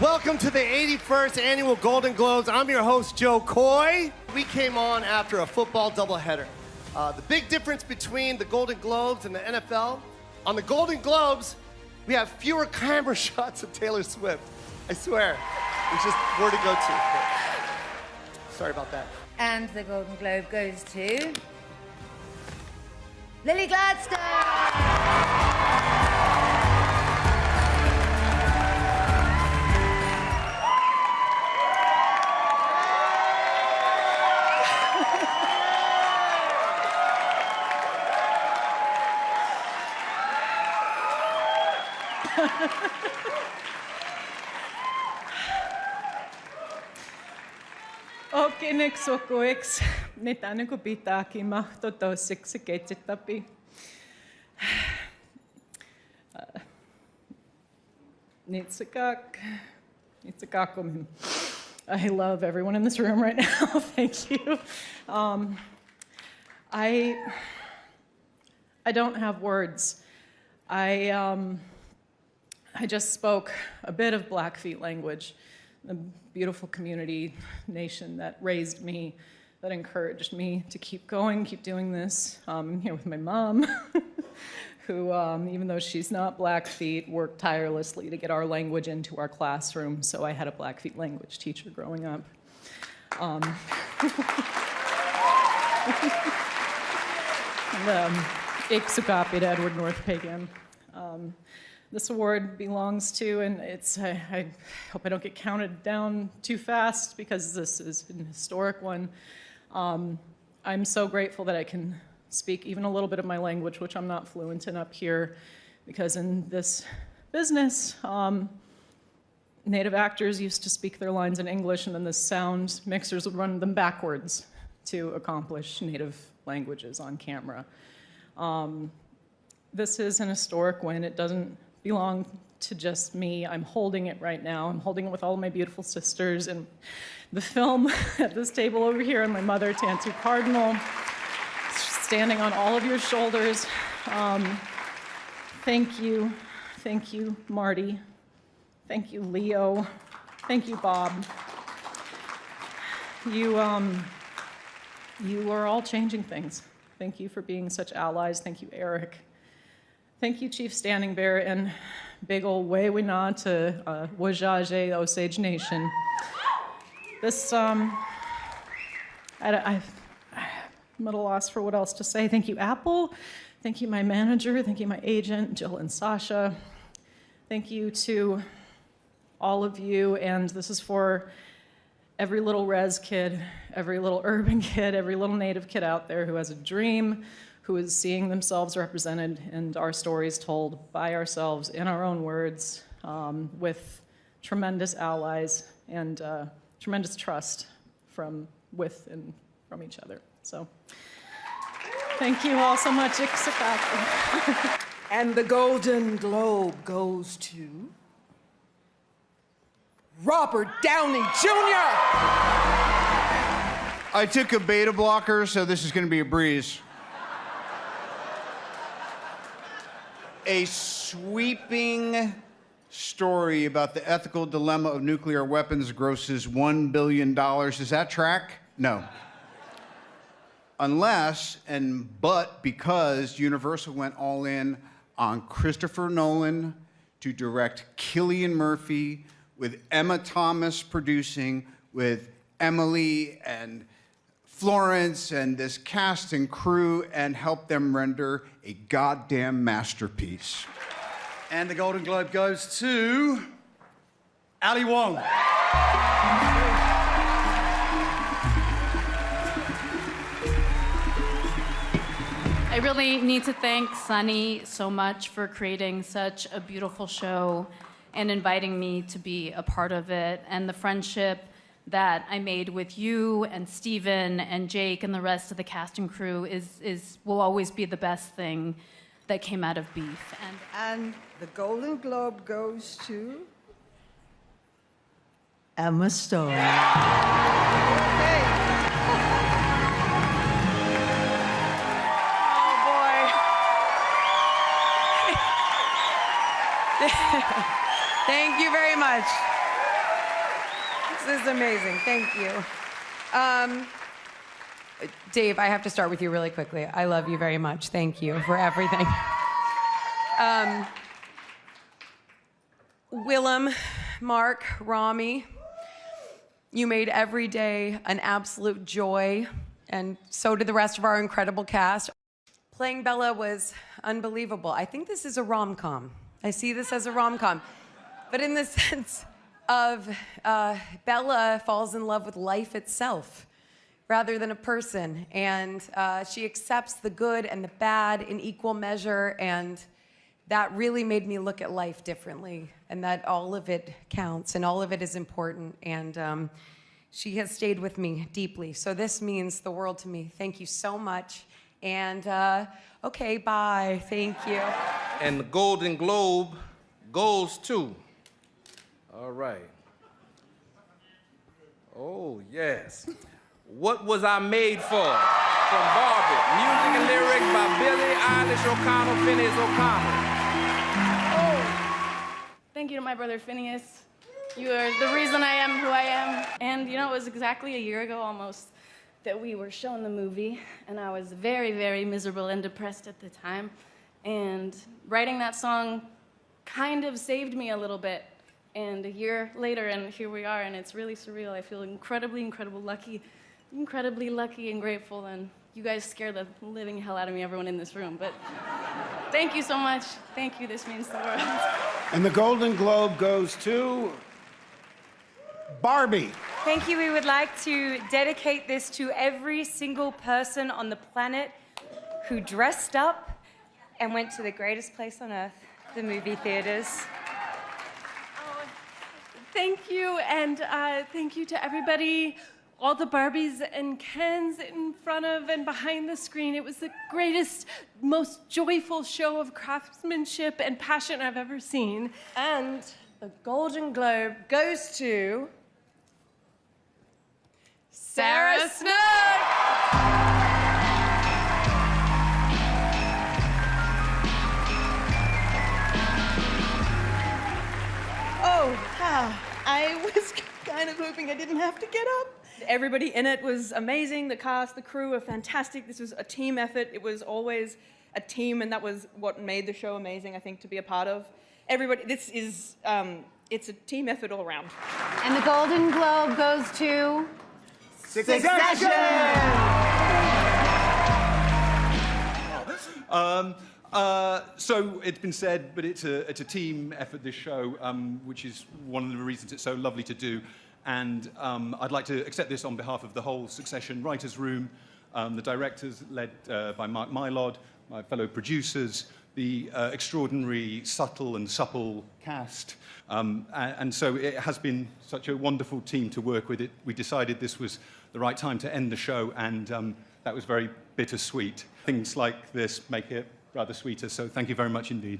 Welcome to the 81st Annual Golden Globes. I'm your host, Joe Coy. We came on after a football doubleheader. The big difference between the Golden Globes and the NFL, on the Golden Globes, we have fewer camera shots of Taylor Swift. I swear. It's just where to go to. Sorry about that. And the Golden Globe goes to Lily Gladstone. 𝕒𝕕𝕧𝕚𝕟𝕟𝕟𝕟𝕟𝕟𝕟𝕟 𝕦𝕟𝕕𝕧𝕚𝕚𝕟 𝕒𝕕𝕧𝕚𝕚𝕟𝕟𝕟𝕟𝕟𝕟. I love everyone in this room right now. Thank you. I don't have words. I just spoke a bit of Blackfeet language, a beautiful community nation that raised me, that encouraged me to keep going, keep doing this. I'm here with my mom, who, even though she's not Blackfeet, worked tirelessly to get our language into our classroom, so I had a Blackfeet language teacher growing up. �𝕕𝕬𝕬𝕬𝕬𝕬𝕬𝕬𝕬𝕬𝕬𝕬𝕬𝕬𝕬𝕬𝕬𝕬𝕬𝕬 This award belongs to, and I hope I don't get counted down too fast because this is an historic one. I'm so grateful that I can speak even a little bit of my language, which I'm not fluent in up here, because in this business, Native actors used to speak their lines in English, and then the sound mixers would run them backwards to accomplish Native languages on camera. This is an historic win. It doesn't belong to just me. I'm holding it right now. I'm holding it with all of my beautiful sisters and the film at this table over here, and my mother, Tantu Cardinal, standing on all of your shoulders. Thank you. Thank you, Marty. Thank you, Leo. Thank you, Bob. You are all changing things. Thank you for being such allies. Thank you, Eric. Thank you, Chief Standing Bear, and big ol' 𝕦𝕟𝕚𝕚𝕚 to 𝕒𝕚𝕠𝕚𝕚𝕚 Nation. This, I'm at a loss for what else to say. Thank you, Apple. Thank you, my manager. Thank you, my agent, Jill and Sasha. Thank you to all of you, and this is for every little res kid, every little urban kid, every little Native kid out there who has a dream, who is seeing themselves represented and our stories told by ourselves in our own words, with tremendous allies and tremendous trust with and from each other. So, thank you all so much. And the Golden Globe goes to Robert Downey Jr. I took a beta blocker, so this is going to be a breeze. A sweeping story about the ethical dilemma of nuclear weapons grosses $1 billion. Does that track? No. But because Universal went all in on Christopher Nolan to direct Cillian Murphy, with Emma Thomas producing, with Emily and Florence and this cast and crew, and help them render a goddamn masterpiece. And the Golden Globe goes to Ali Wong. I really need to thank Sunny so much for creating such a beautiful show and inviting me to be a part of it, and the friendship that I made with you and Steven and Jake and the rest of the cast and crew will always be the best thing that came out of Beef. And the Golden Globe goes to Emma Stone. Okay. Thank you very much. This is amazing. Thank you. Dave, I have to start with you really quickly. I love you very much. Thank you for everything. Willem, Mark, Rami, you made every day an absolute joy, and so did the rest of our incredible cast. Playing Bella was unbelievable. I think this is a rom-com. I see this as a rom-com. But in the sense of Bella falls in love with life itself rather than a person. And she accepts the good and the bad in equal measure. And that really made me look at life differently, and that all of it counts and all of it is important. And she has stayed with me deeply. So this means the world to me. Thank you so much. And okay, bye. Thank you. And the Golden Globe goes to, all right. Oh, yes. What Was I Made For? From Barbie. Music and lyrics by Billie Eilish O'Connell, Phineas O'Connell. Oh, thank you to my brother Phineas. You are the reason I am who I am. And you know, it was exactly a year ago almost that we were showing the movie, and I was very, very miserable and depressed at the time. And writing that song kind of saved me a little bit. And a year later, and here we are, and it's really surreal. I feel incredibly lucky and grateful, and you guys scare the living hell out of me, everyone in this room. But thank you so much. Thank you, this means the world. And the Golden Globe goes to Barbie. Thank you. We would like to dedicate this to every single person on the planet who dressed up and went to the greatest place on earth, the movie theaters. Oh, thank you, and thank you to everybody, all the Barbies and Kens in front of and behind the screen. It was the greatest, most joyful show of craftsmanship and passion I've ever seen. And the Golden Globe goes to Sarah Snook! I was kind of hoping I didn't have to get up. Everybody in it was amazing. The cast, the crew were fantastic. This was a team effort. It was always a team, and that was what made the show amazing, I think, to be a part of. Everybody, this is, it's a team effort all around. And the Golden Globe goes to Succession! So it's been said, but it's a team effort, this show, which is one of the reasons it's so lovely to do. And I'd like to accept this on behalf of the whole Succession writers' room, the directors led by Mark Mylod, my fellow producers, the extraordinary, subtle and supple cast. And so it has been such a wonderful team to work with. We decided this was the right time to end the show, and that was very bittersweet. Things like this make it rather sweeter, so thank you very much indeed.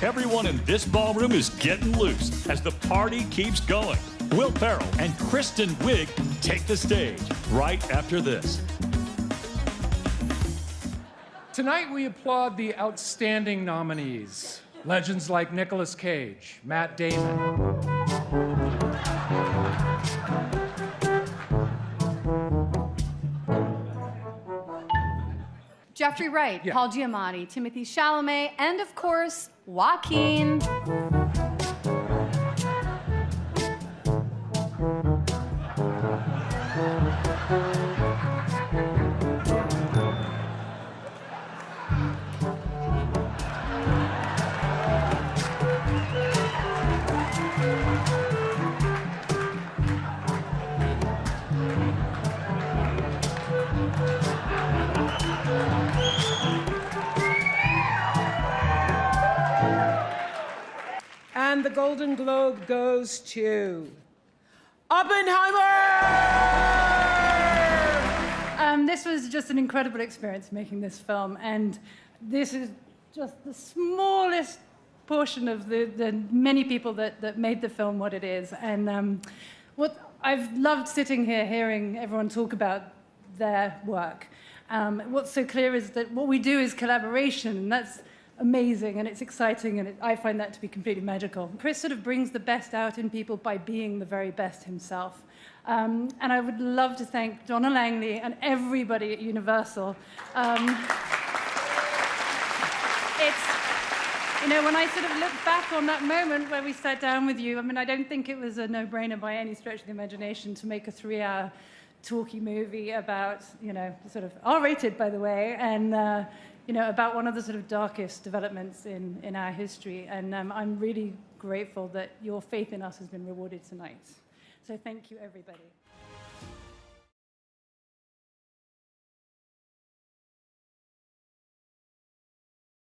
Everyone in this ballroom is getting loose as the party keeps going. Will Ferrell and Kristen Wiig take the stage right after this. Tonight we applaud the outstanding nominees. Legends like Nicolas Cage, Matt Damon. Jeffrey Wright, Paul Giamatti, Timothée Chalamet, and of course, Joaquin. And the Golden Globe goes to Oppenheimer! This was just an incredible experience making this film, and this is just the smallest portion of the many people that made the film what it is. And what I've loved sitting here hearing everyone talk about their work. What's so clear is that what we do is collaboration, and that's amazing and it's exciting, and I find that to be completely magical. Chris sort of brings the best out in people by being the very best himself. And I would love to thank Donna Langley and everybody at Universal. You know, when I sort of look back on that moment where we sat down with you, I mean, I don't think it was a no-brainer by any stretch of the imagination to make a 3-hour talky movie about, you know, sort of R-rated, by the way, and, you know, about one of the sort of darkest developments in our history. And I'm really grateful that your faith in us has been rewarded tonight. So thank you, everybody.